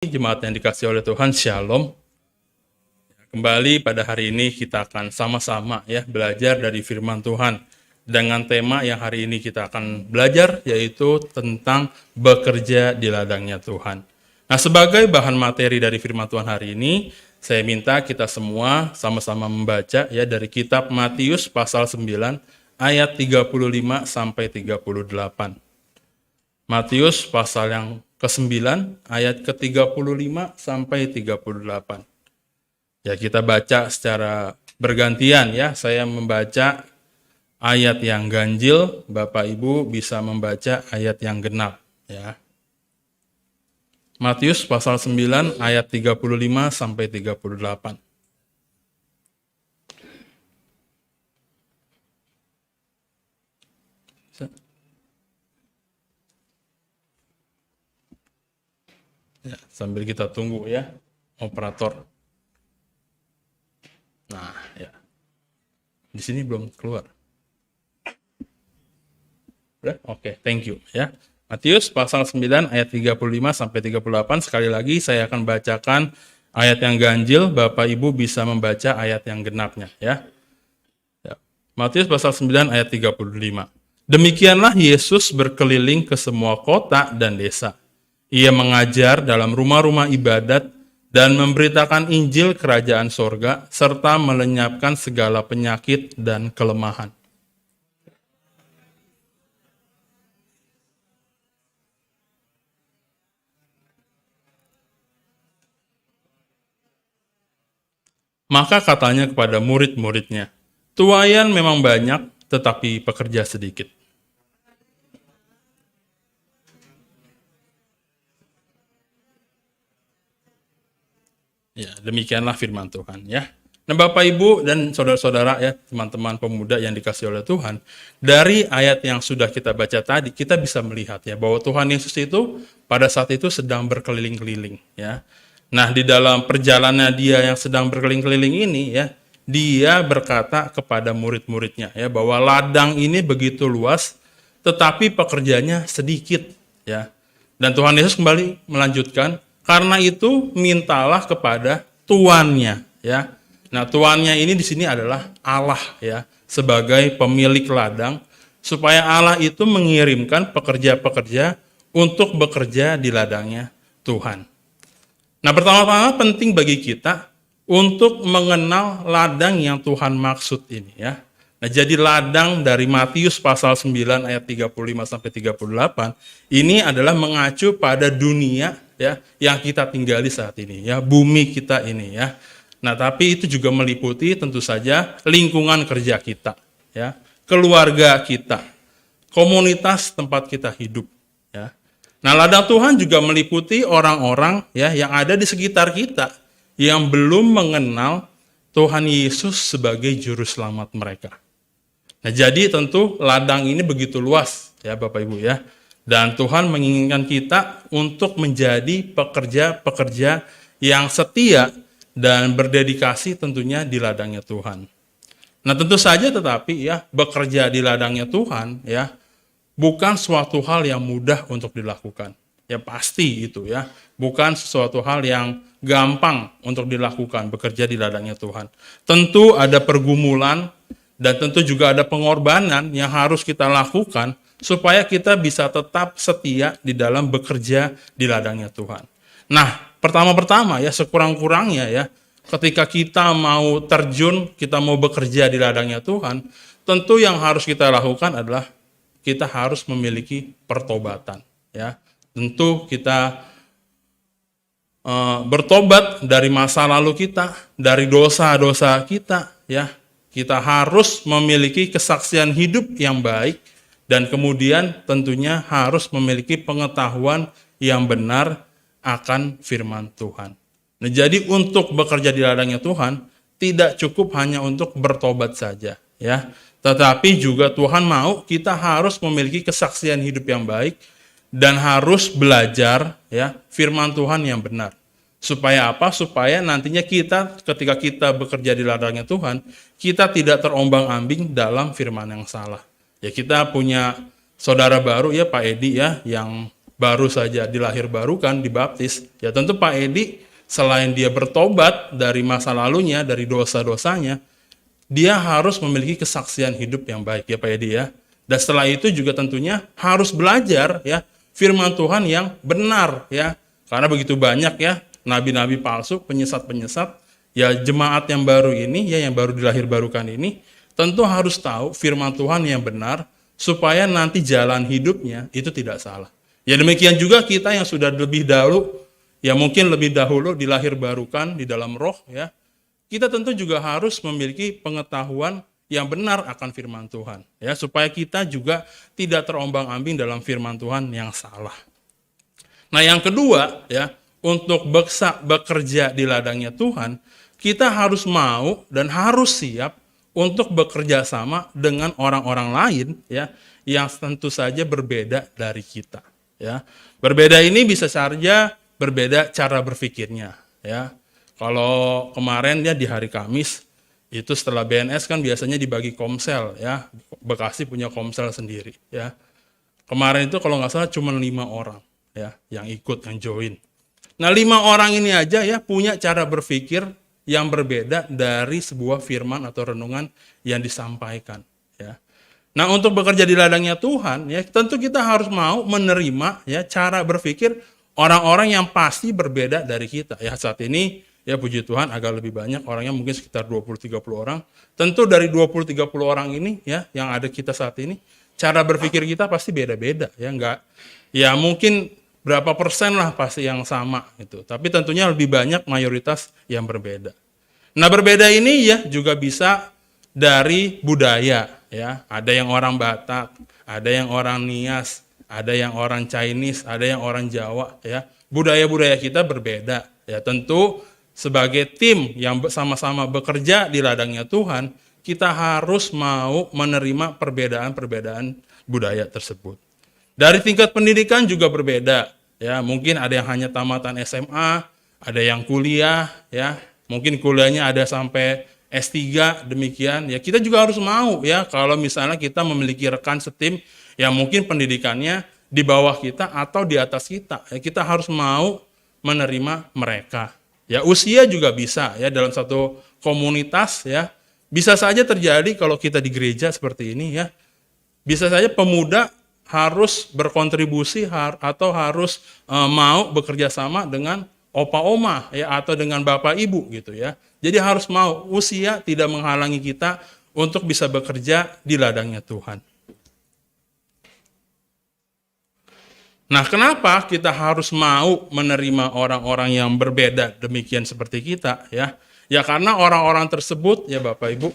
Jemaat yang dikasih oleh Tuhan, Shalom. Kembali pada hari ini kita akan sama-sama belajar dari firman Tuhan dengan tema yang hari ini kita akan belajar, yaitu tentang bekerja di ladangnya Tuhan. Nah, sebagai bahan materi dari firman Tuhan hari ini, saya minta kita semua sama-sama membaca dari kitab Matius pasal 9 ayat 35 sampai 38. Matius pasal yang ke-9 ayat ke-35 sampai 38. Ya, kita baca secara bergantian ya. Saya membaca ayat yang ganjil, Bapak Ibu bisa membaca ayat yang genap ya. Matius pasal 9 ayat 35 sampai 38. Ya, sambil kita tunggu ya, operator. Nah, ya. Di sini belum keluar. Udah? Oke, thank you ya. Matius pasal 9 ayat 35 sampai 38. Sekali lagi saya akan bacakan ayat yang ganjil, Bapak Ibu bisa membaca ayat yang genapnya ya. Matius pasal 9 ayat 35. Demikianlah Yesus berkeliling ke semua kota dan desa. Ia mengajar dalam rumah-rumah ibadat dan memberitakan Injil kerajaan sorga, serta melenyapkan segala penyakit dan kelemahan. Maka katanya kepada murid-muridnya, tuaian memang banyak, tetapi pekerja sedikit. Ya, demikianlah firman Tuhan ya. Nah, Bapak Ibu dan saudara-saudara ya, teman-teman pemuda yang dikasih oleh Tuhan, dari ayat yang sudah kita baca tadi, kita bisa melihat ya bahwa Tuhan Yesus itu pada saat itu sedang berkeliling-keliling ya. Nah, di dalam perjalanan dia yang sedang berkeliling-keliling ini ya, dia berkata kepada murid-muridnya ya bahwa ladang ini begitu luas, tetapi pekerjanya sedikit ya. Dan Tuhan Yesus kembali melanjutkan, karena itu mintalah kepada tuannya ya. Nah, tuannya ini di sini adalah Allah ya, sebagai pemilik ladang, supaya Allah itu mengirimkan pekerja-pekerja untuk bekerja di ladangnya Tuhan. Nah, pertama-tama penting bagi kita untuk mengenal ladang yang Tuhan maksud ini ya. Nah, jadi ladang dari Matius pasal 9 ayat 35 sampai 38 ini adalah mengacu pada dunia ya yang kita tinggali saat ini ya, bumi kita ini ya. Nah, tapi itu juga meliputi tentu saja lingkungan kerja kita ya, keluarga kita, komunitas tempat kita hidup ya. Nah, ladang Tuhan juga meliputi orang-orang ya yang ada di sekitar kita yang belum mengenal Tuhan Yesus sebagai juru selamat mereka. Nah, jadi tentu ladang ini begitu luas ya Bapak Ibu ya. Dan Tuhan menginginkan kita untuk menjadi pekerja-pekerja yang setia dan berdedikasi tentunya di ladangnya Tuhan. Nah, tentu saja tetapi ya bekerja di ladangnya Tuhan ya bukan suatu hal yang mudah untuk dilakukan. Ya pasti itu ya, bukan sesuatu hal yang gampang untuk dilakukan bekerja di ladangnya Tuhan. Tentu ada pergumulan dan tentu juga ada pengorbanan yang harus kita lakukan supaya kita bisa tetap setia di dalam bekerja di ladangnya Tuhan. Nah, pertama-tama ya sekurang-kurangnya ya, ketika kita mau terjun, kita mau bekerja di ladangnya Tuhan, tentu yang harus kita lakukan adalah kita harus memiliki pertobatan ya. Tentu kita bertobat dari masa lalu kita, dari dosa-dosa kita ya. Kita harus memiliki kesaksian hidup yang baik dan kemudian tentunya harus memiliki pengetahuan yang benar akan firman Tuhan. Nah, jadi untuk bekerja di ladangnya Tuhan tidak cukup hanya untuk bertobat saja ya. Tetapi juga Tuhan mau kita harus memiliki kesaksian hidup yang baik dan harus belajar ya firman Tuhan yang benar. Supaya apa? Supaya nantinya kita ketika kita bekerja di ladangnya Tuhan, kita tidak terombang-ambing dalam firman yang salah. Ya, kita punya saudara baru ya Pak Edi ya yang baru saja dilahirbarukan, dibaptis, ya tentu Pak Edi selain dia bertobat dari masa lalunya, dari dosa-dosanya, dia harus memiliki kesaksian hidup yang baik ya Pak Edi ya. Dan setelah itu juga tentunya harus belajar ya firman Tuhan yang benar ya. Karena begitu banyak ya nabi-nabi palsu, penyesat-penyesat, ya jemaat yang baru ini ya yang baru dilahirbarukan ini tentu harus tahu firman Tuhan yang benar supaya nanti jalan hidupnya itu tidak salah. Ya demikian juga kita yang sudah lebih dahulu, ya mungkin lebih dahulu dilahirbarukan di dalam roh ya, kita tentu juga harus memiliki pengetahuan yang benar akan firman Tuhan ya supaya kita juga tidak terombang-ambing dalam firman Tuhan yang salah. Nah, yang kedua ya, untuk bekerja di ladangnya Tuhan, kita harus mau dan harus siap untuk bekerja sama dengan orang-orang lain ya yang tentu saja berbeda dari kita ya. Berbeda ini bisa saja berbeda cara berpikirnya ya. Kalau kemarin ya di hari Kamis itu setelah BNS kan biasanya dibagi komsel ya. Bekasi punya komsel sendiri ya. Kemarin itu kalau nggak salah cuma 5 orang ya yang ikut, yang join. Nah 5 orang ini aja ya punya cara berpikir yang berbeda dari sebuah firman atau renungan yang disampaikan ya. Nah untuk bekerja di ladangnya Tuhan ya tentu kita harus mau menerima ya cara berpikir orang-orang yang pasti berbeda dari kita ya. Saat ini ya puji Tuhan agak lebih banyak orangnya, mungkin sekitar 20-30 orang. Tentu dari 20-30 orang ini ya yang ada kita saat ini, cara berpikir kita pasti beda-beda ya, enggak ya mungkin berapa persen lah pasti yang sama gitu. Tapi tentunya lebih banyak mayoritas yang berbeda. Nah, berbeda ini ya juga bisa dari budaya ya. Ada yang orang Batak, ada yang orang Nias, ada yang orang Chinese, ada yang orang Jawa ya. Budaya-budaya kita berbeda ya. Tentu sebagai tim yang sama-sama bekerja di ladangnya Tuhan, kita harus mau menerima perbedaan-perbedaan budaya tersebut. Dari tingkat pendidikan juga berbeda, ya. Mungkin ada yang hanya tamatan SMA, ada yang kuliah, ya. Mungkin kuliahnya ada sampai S3, demikian. Ya, kita juga harus mau, ya. Kalau misalnya kita memiliki rekan setim yang mungkin pendidikannya di bawah kita atau di atas kita, ya, kita harus mau menerima mereka. Ya, usia juga bisa ya dalam satu komunitas ya. Bisa saja terjadi kalau kita di gereja seperti ini ya. Bisa saja pemuda harus berkontribusi atau harus mau bekerja sama dengan opa oma ya atau dengan bapak ibu gitu ya. Jadi harus mau, usia tidak menghalangi kita untuk bisa bekerja di ladangnya Tuhan. Nah, kenapa kita harus mau menerima orang-orang yang berbeda demikian seperti kita ya? Ya karena orang-orang tersebut ya Bapak Ibu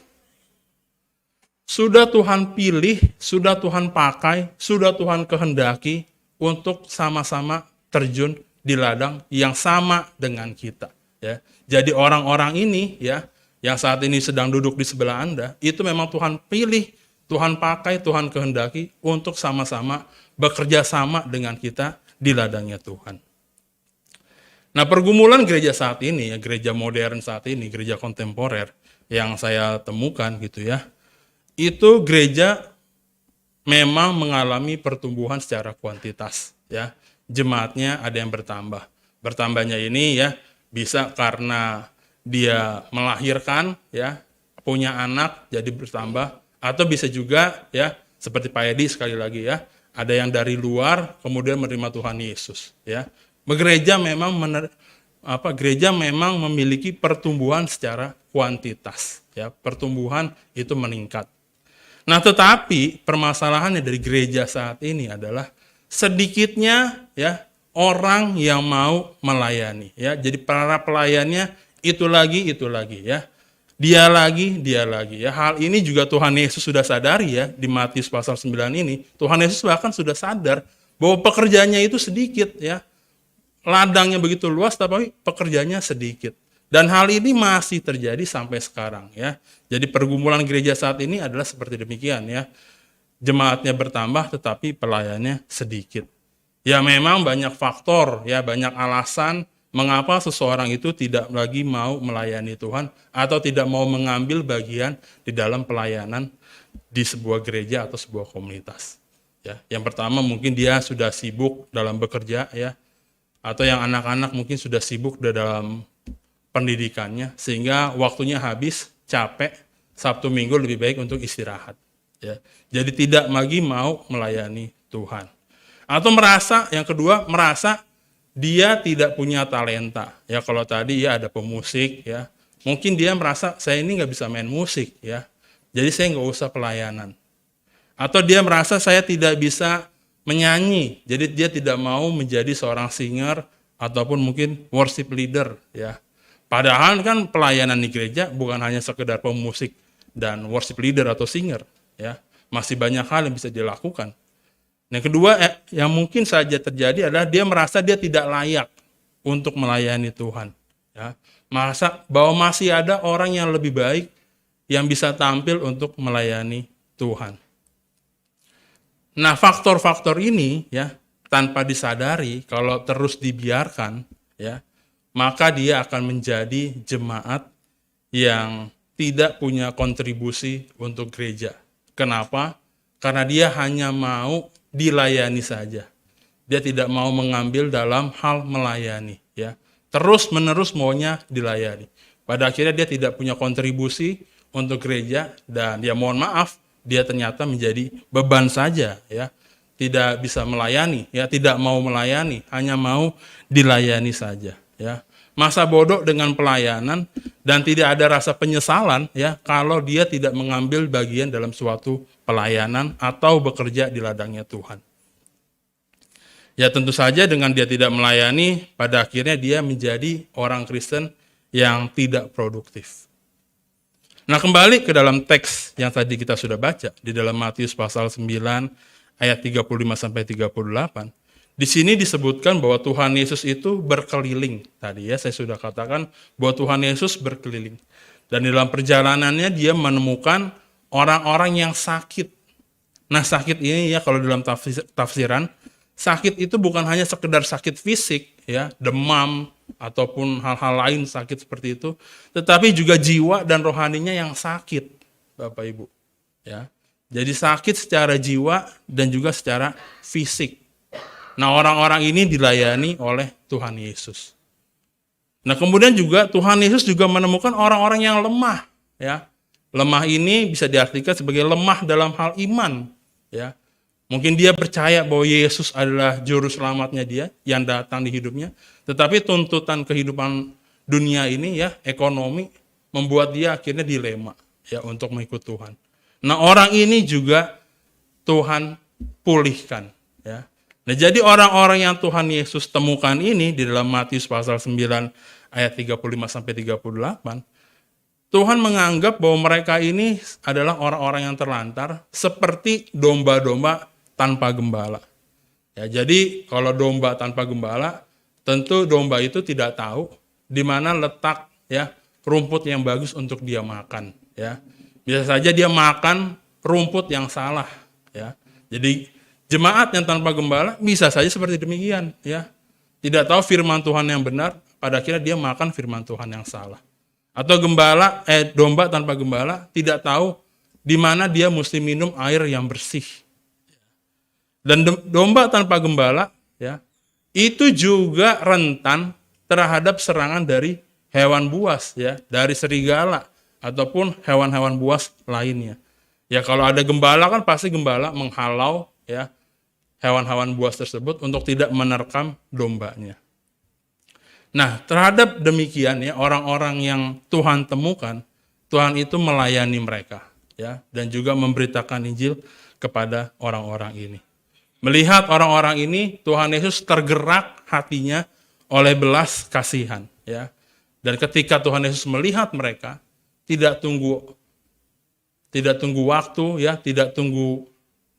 sudah Tuhan pilih, sudah Tuhan pakai, sudah Tuhan kehendaki untuk sama-sama terjun di ladang yang sama dengan kita ya. Jadi orang-orang ini ya yang saat ini sedang duduk di sebelah Anda, itu memang Tuhan pilih, Tuhan pakai, Tuhan kehendaki untuk sama-sama bekerja sama dengan kita di ladangnya Tuhan. Nah, pergumulan gereja saat ini, ya gereja modern saat ini, gereja kontemporer yang saya temukan gitu ya, itu gereja memang mengalami pertumbuhan secara kuantitas ya. Jemaatnya ada yang bertambah. Bertambahnya ini ya bisa karena dia melahirkan ya, punya anak jadi bertambah, atau bisa juga ya seperti Pak Edi sekali lagi ya, ada yang dari luar kemudian menerima Tuhan Yesus ya. Gereja memang memiliki pertumbuhan secara kuantitas ya, pertumbuhan itu meningkat. Nah, tetapi permasalahannya dari gereja saat ini adalah sedikitnya ya orang yang mau melayani ya. Jadi para pelayannya itu lagi ya. Dia lagi ya. Hal ini juga Tuhan Yesus sudah sadari ya di Matius pasal 9 ini. Tuhan Yesus bahkan sudah sadar bahwa pekerjaannya itu sedikit ya. Ladangnya begitu luas tapi pekerjaannya sedikit. Dan hal ini masih terjadi sampai sekarang ya. Jadi pergumulan gereja saat ini adalah seperti demikian ya. Jemaatnya bertambah tetapi pelayannya sedikit. Ya memang banyak faktor ya, banyak alasan mengapa seseorang itu tidak lagi mau melayani Tuhan atau tidak mau mengambil bagian di dalam pelayanan di sebuah gereja atau sebuah komunitas. Ya, yang pertama mungkin dia sudah sibuk dalam bekerja ya, atau yang anak-anak mungkin sudah sibuk dalam pendidikannya sehingga waktunya habis, capek, Sabtu Minggu lebih baik untuk istirahat. Ya. Jadi tidak lagi mau melayani Tuhan. Atau yang kedua merasa dia tidak punya talenta. Ya kalau tadi ya ada pemusik ya, mungkin dia merasa saya ini nggak bisa main musik ya, jadi saya nggak usah pelayanan. Atau dia merasa saya tidak bisa menyanyi, jadi dia tidak mau menjadi seorang singer ataupun mungkin worship leader ya. Padahal kan pelayanan di gereja bukan hanya sekedar pemusik dan worship leader atau singer ya, masih banyak hal yang bisa dilakukan. Yang kedua yang mungkin saja terjadi adalah dia merasa dia tidak layak untuk melayani Tuhan ya. Merasa bahwa masih ada orang yang lebih baik yang bisa tampil untuk melayani Tuhan. Nah, faktor-faktor ini ya tanpa disadari kalau terus dibiarkan ya, maka dia akan menjadi jemaat yang tidak punya kontribusi untuk gereja. Kenapa? Karena dia hanya mau dilayani saja. Dia tidak mau mengambil dalam hal melayani ya. Terus-menerus maunya dilayani. Pada akhirnya dia tidak punya kontribusi untuk gereja dan ya mohon maaf, dia ternyata menjadi beban saja ya, tidak bisa melayani ya, tidak mau melayani, hanya mau dilayani saja ya. Masa bodoh dengan pelayanan dan tidak ada rasa penyesalan ya kalau dia tidak mengambil bagian dalam suatu pelayanan atau bekerja di ladangnya Tuhan. Ya tentu saja dengan dia tidak melayani, pada akhirnya dia menjadi orang Kristen yang tidak produktif. Nah, kembali ke dalam teks yang tadi kita sudah baca di dalam Matius pasal 9 ayat 35 sampai 38. Di sini disebutkan bahwa Tuhan Yesus itu berkeliling. Tadi ya saya sudah katakan bahwa Tuhan Yesus berkeliling. Dan di dalam perjalanannya dia menemukan orang-orang yang sakit. Nah, sakit ini ya kalau dalam tafsiran, sakit itu bukan hanya sekedar sakit fisik ya, demam ataupun hal-hal lain sakit seperti itu, tetapi juga jiwa dan rohaninya yang sakit, Bapak Ibu. Ya. Jadi sakit secara jiwa dan juga secara fisik. Nah, orang-orang ini dilayani oleh Tuhan Yesus. Nah, kemudian juga Tuhan Yesus juga menemukan orang-orang yang lemah, ya. Lemah ini bisa diartikan sebagai lemah dalam hal iman, ya. Mungkin dia percaya bahwa Yesus adalah juru selamatnya dia yang datang di hidupnya, tetapi tuntutan kehidupan dunia ini ya, ekonomi membuat dia akhirnya dilema ya untuk mengikut Tuhan. Nah, orang ini juga Tuhan pulihkan ya. Nah, jadi orang-orang yang Tuhan Yesus temukan ini di dalam Matius pasal 9 ayat 35 sampai 38, Tuhan menganggap bahwa mereka ini adalah orang-orang yang terlantar seperti domba-domba tanpa gembala. Ya, jadi kalau domba tanpa gembala, tentu domba itu tidak tahu di mana letak ya rumput yang bagus untuk dia makan. Ya, bisa saja dia makan rumput yang salah. Ya, jadi jemaat yang tanpa gembala bisa saja seperti demikian. Ya, tidak tahu firman Tuhan yang benar, pada akhirnya dia makan firman Tuhan yang salah. Atau domba tanpa gembala tidak tahu di mana dia mesti minum air yang bersih. Dan domba tanpa gembala ya, itu juga rentan terhadap serangan dari hewan buas ya, dari serigala ataupun hewan-hewan buas lainnya. Ya kalau ada gembala kan pasti gembala menghalau ya hewan-hewan buas tersebut untuk tidak menerkam dombanya. Nah, terhadap demikian ya orang-orang yang Tuhan temukan, Tuhan itu melayani mereka ya dan juga memberitakan Injil kepada orang-orang ini. Melihat orang-orang ini, Tuhan Yesus tergerak hatinya oleh belas kasihan ya. Dan ketika Tuhan Yesus melihat mereka, tidak tunggu waktu ya, tidak tunggu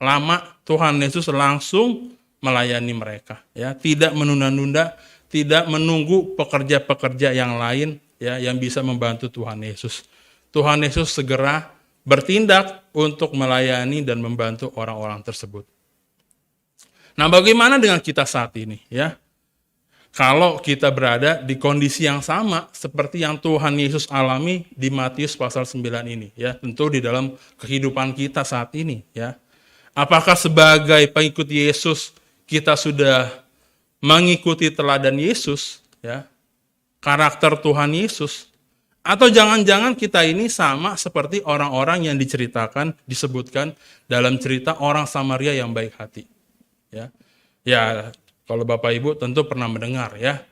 lama, Tuhan Yesus langsung melayani mereka ya, tidak menunda-nunda, tidak menunggu pekerja-pekerja yang lain ya yang bisa membantu Tuhan Yesus. Tuhan Yesus segera bertindak untuk melayani dan membantu orang-orang tersebut. Nah, bagaimana dengan kita saat ini ya? Kalau kita berada di kondisi yang sama seperti yang Tuhan Yesus alami di Matius pasal 9 ini ya, tentu di dalam kehidupan kita saat ini ya. Apakah sebagai pengikut Yesus kita sudah mengikuti teladan Yesus, ya, karakter Tuhan Yesus, atau jangan-jangan kita ini sama seperti orang-orang yang disebutkan dalam cerita orang Samaria yang baik hati, ya. Ya, kalau Bapak Ibu tentu pernah mendengar ya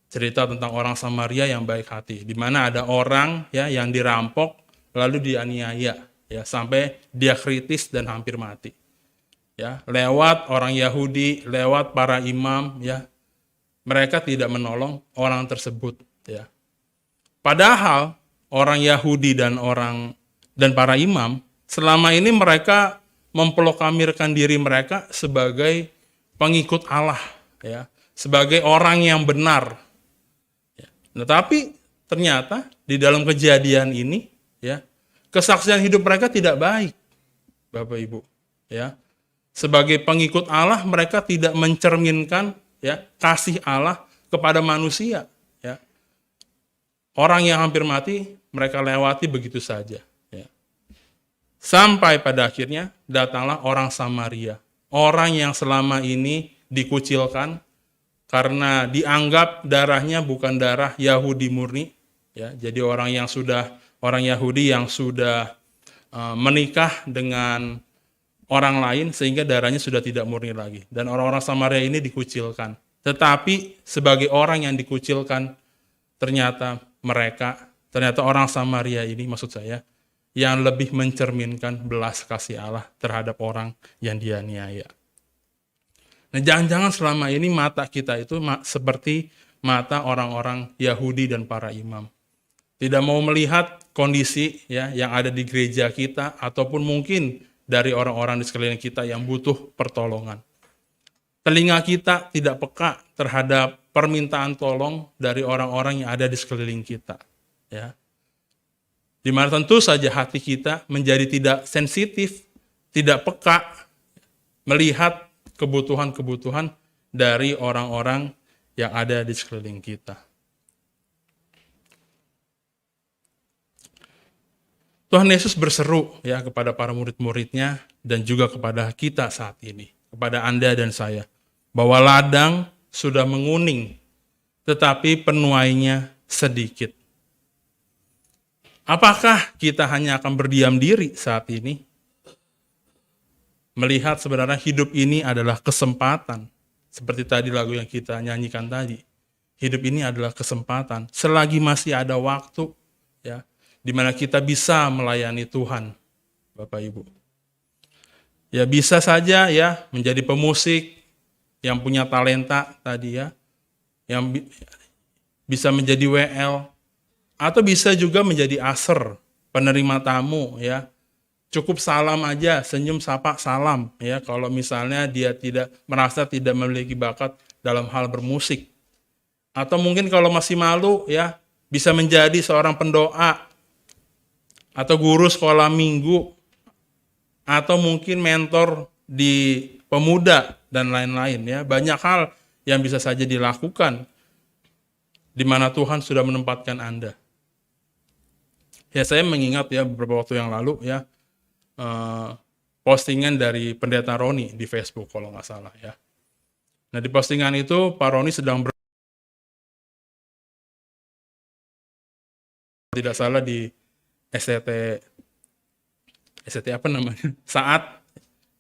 cerita tentang orang Samaria yang baik hati, di mana ada orang ya yang dirampok lalu dianiaya ya sampai dia kritis dan hampir mati. Ya, lewat orang Yahudi, lewat para imam ya, mereka tidak menolong orang tersebut ya. Padahal orang Yahudi dan para imam selama ini mereka memproklamirkan diri mereka sebagai pengikut Allah ya, sebagai orang yang benar. Ya. Nah, tapi ternyata di dalam kejadian ini ya, kesaksian hidup mereka tidak baik, Bapak Ibu. Ya. Sebagai pengikut Allah mereka tidak mencerminkan ya kasih Allah kepada manusia. Ya. Orang yang hampir mati mereka lewati begitu saja. Ya. Sampai pada akhirnya datanglah orang Samaria. Orang yang selama ini dikucilkan karena dianggap darahnya bukan darah Yahudi murni, ya. Jadi orang Yahudi yang sudah menikah dengan orang lain sehingga darahnya sudah tidak murni lagi. Dan orang-orang Samaria ini dikucilkan. Tetapi sebagai orang yang dikucilkan, ternyata orang Samaria ini maksud saya yang lebih mencerminkan belas kasih Allah terhadap orang yang dianiaya. Nah, jangan-jangan selama ini mata kita itu seperti mata orang-orang Yahudi dan para imam. Tidak mau melihat kondisi ya yang ada di gereja kita ataupun mungkin dari orang-orang di sekeliling kita yang butuh pertolongan. Telinga kita tidak peka terhadap permintaan tolong dari orang-orang yang ada di sekeliling kita, ya. Di mana tentu saja hati kita menjadi tidak sensitif, tidak peka melihat kebutuhan-kebutuhan dari orang-orang yang ada di sekeliling kita. Tuhan Yesus berseru ya kepada para murid-muridnya dan juga kepada kita saat ini, kepada Anda dan saya, bahwa ladang sudah menguning, tetapi penuainya sedikit. Apakah kita hanya akan berdiam diri saat ini? Melihat sebenarnya hidup ini adalah kesempatan. Seperti tadi lagu yang kita nyanyikan tadi. Hidup ini adalah kesempatan. Selagi masih ada waktu, ya, di mana kita bisa melayani Tuhan, Bapak Ibu. Ya bisa saja ya menjadi pemusik yang punya talenta tadi ya, yang bisa menjadi WL, atau bisa juga menjadi aser, penerima tamu ya. Cukup salam aja, senyum, sapa, salam ya. Kalau misalnya dia merasa tidak memiliki bakat dalam hal bermusik. Atau mungkin kalau masih malu ya, bisa menjadi seorang pendoa atau guru sekolah minggu atau mungkin mentor di pemuda dan lain-lain ya. Banyak hal yang bisa saja dilakukan di mana Tuhan sudah menempatkan Anda. Ya, saya mengingat ya beberapa waktu yang lalu ya postingan dari Pendeta Roni di Facebook kalau nggak salah ya. Nah, di postingan itu Pak Roni sedang tidak salah di STT apa namanya? Saat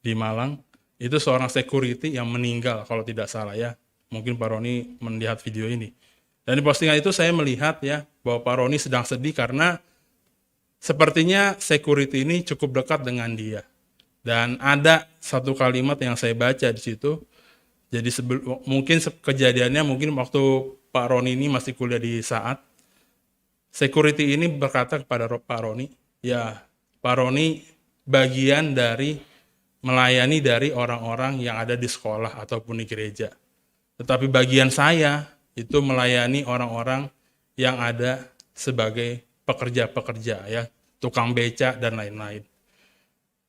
di Malang itu seorang security yang meninggal kalau tidak salah ya. Mungkin Pak Roni melihat video ini. Dan di postingan itu saya melihat ya bahwa Pak Roni sedang sedih karena sepertinya security ini cukup dekat dengan dia. Dan ada satu kalimat yang saya baca di situ. Jadi mungkin kejadiannya mungkin waktu Pak Roni ini masih kuliah di Saat. Security ini berkata kepada Pak Roni, ya Pak Roni bagian dari melayani dari orang-orang yang ada di sekolah ataupun di gereja. Tetapi bagian saya itu melayani orang-orang yang ada sebagai pekerja-pekerja ya, tukang beca dan lain-lain.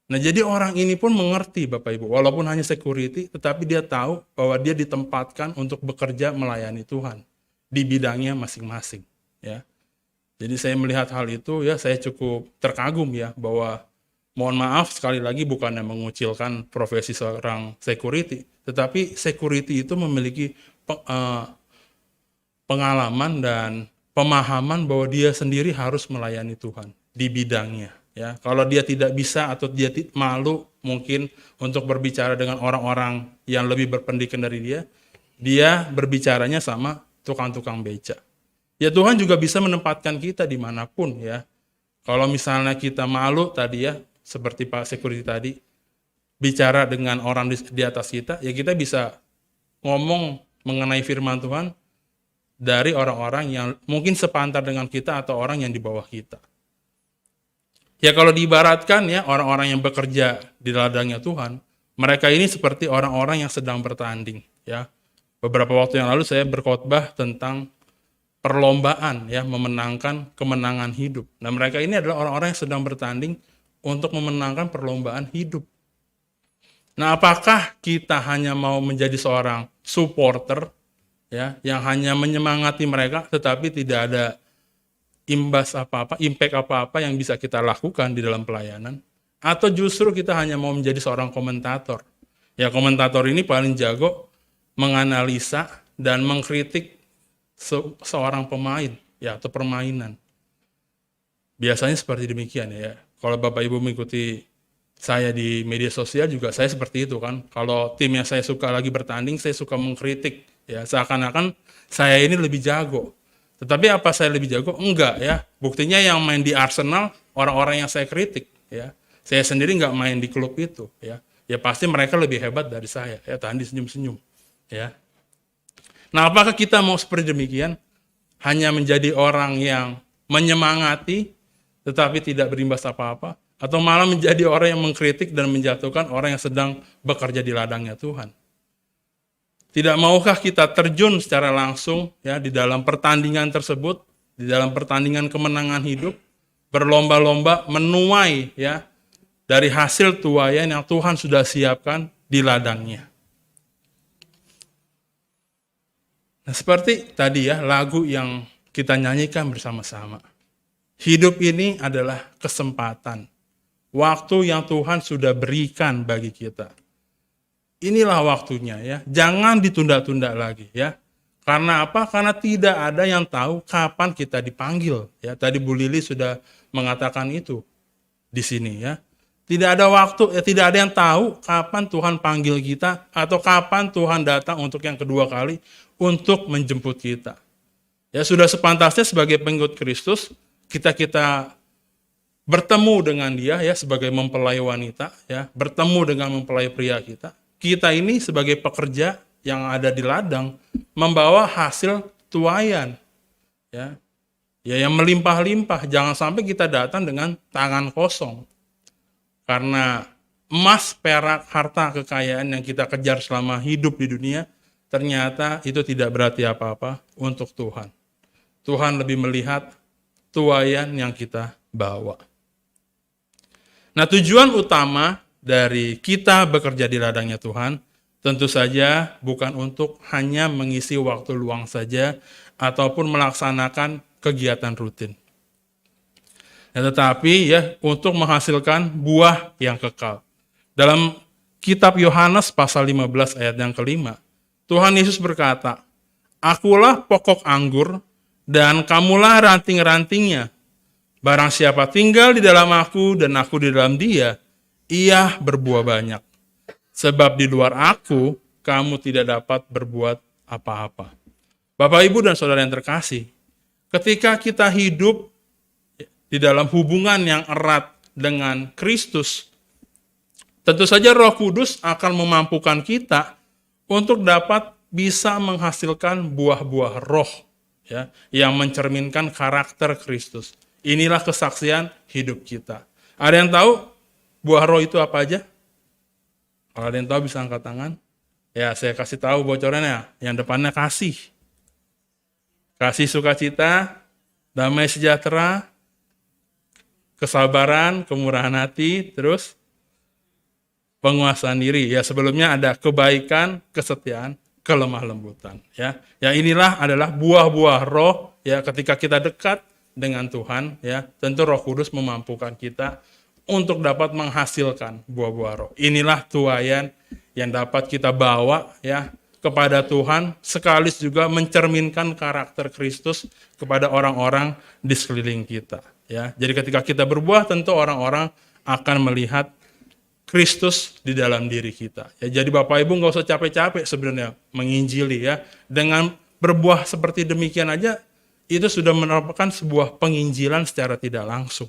Nah, jadi orang ini pun mengerti Bapak Ibu, walaupun hanya security, tetapi dia tahu bahwa dia ditempatkan untuk bekerja melayani Tuhan di bidangnya masing-masing ya. Jadi saya melihat hal itu ya, saya cukup terkagum ya bahwa Mohon maaf sekali lagi bukannya mengucilkan profesi seorang security, tetapi security itu memiliki pengalaman dan pemahaman bahwa dia sendiri harus melayani Tuhan di bidangnya. Ya, kalau dia tidak bisa atau dia malu mungkin untuk berbicara dengan orang-orang yang lebih berpendidikan dari dia berbicaranya sama tukang-tukang beca. Ya Tuhan juga bisa menempatkan kita dimanapun ya. Kalau misalnya kita malu tadi ya, seperti Pak Security tadi, bicara dengan orang di atas kita, ya kita bisa ngomong mengenai firman Tuhan dari orang-orang yang mungkin sepantar dengan kita atau orang yang di bawah kita. Ya kalau diibaratkan ya, orang-orang yang bekerja di ladangnya Tuhan, mereka ini seperti orang-orang yang sedang bertanding. Ya, beberapa waktu yang lalu saya berkhotbah tentang perlombaan ya, memenangkan kemenangan hidup. Nah mereka ini adalah orang-orang yang sedang bertanding untuk memenangkan perlombaan hidup. Nah apakah kita hanya mau menjadi seorang supporter ya, yang hanya menyemangati mereka tetapi tidak ada imbas apa-apa, impact apa-apa yang bisa kita lakukan di dalam pelayanan? Atau justru kita hanya mau menjadi seorang komentator? Ya komentator ini paling jago menganalisa dan mengkritik seorang pemain ya atau permainan. Biasanya seperti demikian ya. Kalau Bapak Ibu mengikuti saya di media sosial juga saya seperti itu kan. Kalau tim yang saya suka lagi bertanding, saya suka mengkritik ya, seakan-akan saya ini lebih jago. Tetapi apa saya lebih jago? Enggak ya. Buktinya yang main di Arsenal orang-orang yang saya kritik ya. Saya sendiri nggak main di klub itu ya. Ya pasti mereka lebih hebat dari saya ya. Tahan disenyum-senyum ya. Nah, apakah kita mau seperti demikian? Hanya menjadi orang yang menyemangati tetapi tidak berimbas apa-apa? Atau malah menjadi orang yang mengkritik dan menjatuhkan orang yang sedang bekerja di ladangnya Tuhan? Tidak maukah kita terjun secara langsung ya di dalam pertandingan tersebut, di dalam pertandingan kemenangan hidup, berlomba-lomba menuai ya dari hasil tuaian yang Tuhan sudah siapkan di ladangnya. Nah, seperti tadi ya, lagu yang kita nyanyikan bersama-sama. Hidup ini adalah kesempatan. Waktu yang Tuhan sudah berikan bagi kita. Inilah waktunya ya. Jangan ditunda-tunda lagi ya. Karena apa? Karena tidak ada yang tahu kapan kita dipanggil. Ya, tadi Bu Lili sudah mengatakan itu di sini ya. Tidak ada waktu, tidak ada yang tahu kapan Tuhan panggil kita atau kapan Tuhan datang untuk yang kedua kali untuk menjemput kita. Ya sudah sepantasnya sebagai pengikut Kristus kita bertemu dengan Dia ya sebagai mempelai wanita ya, bertemu dengan mempelai pria kita. Kita ini sebagai pekerja yang ada di ladang membawa hasil tuaian ya. Ya yang melimpah-limpah, jangan sampai kita datang dengan tangan kosong. Karena emas, perak, harta, kekayaan yang kita kejar selama hidup di dunia, ternyata itu tidak berarti apa-apa untuk Tuhan. Tuhan lebih melihat tuaian yang kita bawa. Nah, tujuan utama dari kita bekerja di ladangnya Tuhan, tentu saja bukan untuk hanya mengisi waktu luang saja, ataupun melaksanakan kegiatan rutin. Ya, tetapi ya untuk menghasilkan buah yang kekal. Dalam kitab Yohanes pasal 15 ayat yang kelima, Tuhan Yesus berkata, "Akulah pokok anggur dan kamulah ranting-rantingnya. Barang siapa tinggal di dalam aku dan aku di dalam dia, ia berbuah banyak. Sebab di luar aku, kamu tidak dapat berbuat apa-apa." Bapak, Ibu, dan Saudara yang terkasih, ketika kita hidup di dalam hubungan yang erat dengan Kristus, tentu saja Roh Kudus akan memampukan kita untuk dapat bisa menghasilkan buah-buah roh ya, yang mencerminkan karakter Kristus. Inilah kesaksian hidup kita. Ada yang tahu buah roh itu apa aja? Kalau ada yang tahu bisa angkat tangan. Ya, saya kasih tahu bocorannya. Yang depannya kasih. Kasih sukacita, damai sejahtera, kesabaran, kemurahan hati, terus penguasaan diri. Ya, sebelumnya ada kebaikan, kesetiaan, kelemah lembutan. Ya, inilah adalah buah-buah roh. Ya, ketika kita dekat dengan Tuhan, ya, tentu Roh Kudus memampukan kita untuk dapat menghasilkan buah-buah roh. Inilah tuaian yang dapat kita bawa ya kepada Tuhan, sekaligus juga mencerminkan karakter Kristus kepada orang-orang di sekeliling kita. Ya, jadi ketika kita berbuah, tentu orang-orang akan melihat Kristus di dalam diri kita. Ya, jadi Bapak Ibu nggak usah capek-capek sebenarnya menginjili ya. Dengan berbuah seperti demikian aja, itu sudah merupakan sebuah penginjilan secara tidak langsung.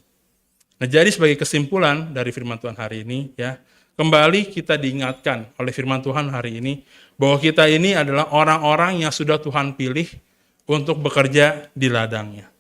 Nah, jadi sebagai kesimpulan dari firman Tuhan hari ini ya, kembali kita diingatkan oleh firman Tuhan hari ini bahwa kita ini adalah orang-orang yang sudah Tuhan pilih untuk bekerja di ladangnya.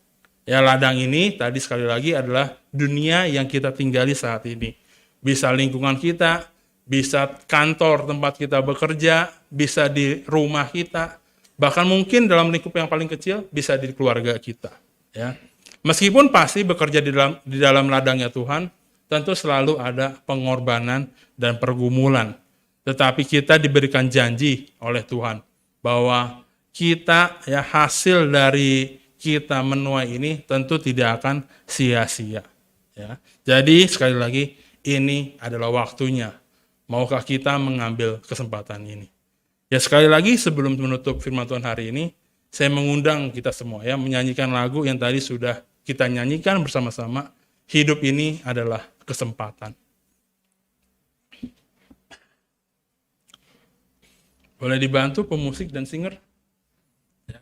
Ya, ladang ini tadi sekali lagi adalah dunia yang kita tinggali saat ini. Bisa lingkungan kita, bisa kantor tempat kita bekerja, bisa di rumah kita, bahkan mungkin dalam lingkup yang paling kecil bisa di keluarga kita. Ya, meskipun pasti bekerja di dalam ladangnya Tuhan, tentu selalu ada pengorbanan dan pergumulan. Tetapi kita diberikan janji oleh Tuhan bahwa kita ya hasil dari kita menuai ini tentu tidak akan sia-sia. Ya. Jadi sekali lagi ini adalah waktunya. Maukah kita mengambil kesempatan ini? Ya sekali lagi sebelum menutup firman Tuhan hari ini, saya mengundang kita semua ya menyanyikan lagu yang tadi sudah kita nyanyikan bersama-sama. Hidup ini adalah kesempatan. Boleh dibantu pemusik dan singer? Ya,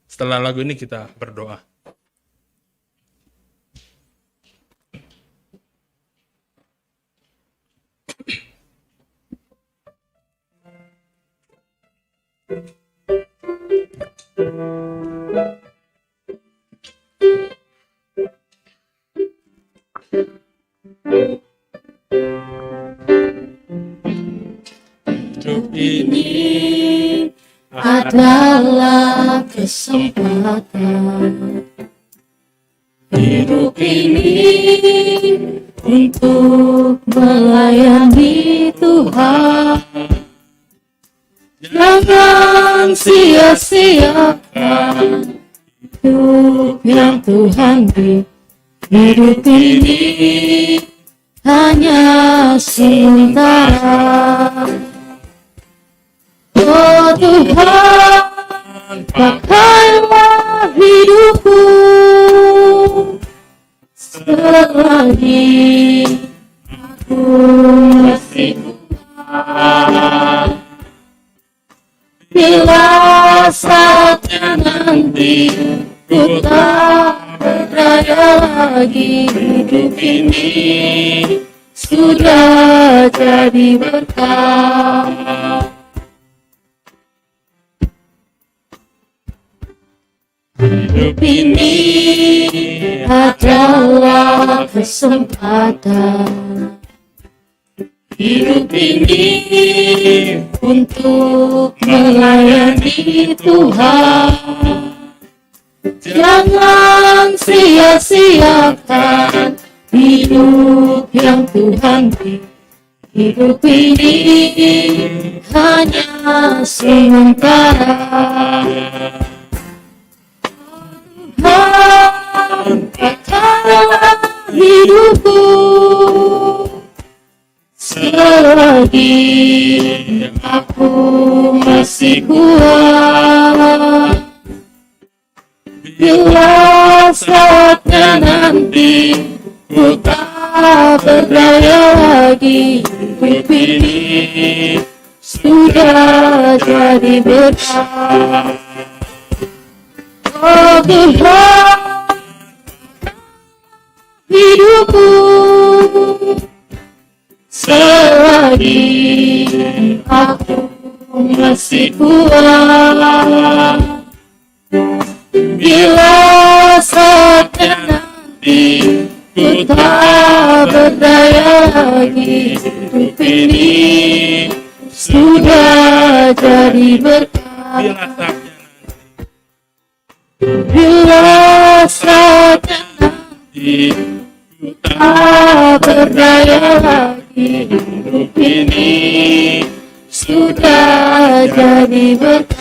setelah lagu ini kita berdoa. Hidup ini adalah kesempatan. Hidup ini untuk melayani Tuhan. Jangan sia-siakan hidup yang Tuhan beri. Hidup ini hanya sementara. Oh Tuhan, pakailah hidupku selagi aku masih kuat. Bila saatnya nanti ku tak berdaya lagi, hidup ini sudah jadi berkah. Hidup ini adalah kesempatan. Hidup ini untuk melayani Tuhan. Jangan sia-siakan hidup yang Tuhan beri. Hidup ini hanya sementara. Pakailah hidupku selagi aku masih kuat. Bila saatnya nanti ku tak berdaya lagi, hidup ini sudah jadi berkah. Oh Tuhan, hidupku selagi aku masih kuat. Bila saatnya nanti ku tak berdaya lagi, hidup ini sudah jadi berkah. Bila saatnya nanti ku tak berdaya lagi, hidup ini sudah jadi berkah.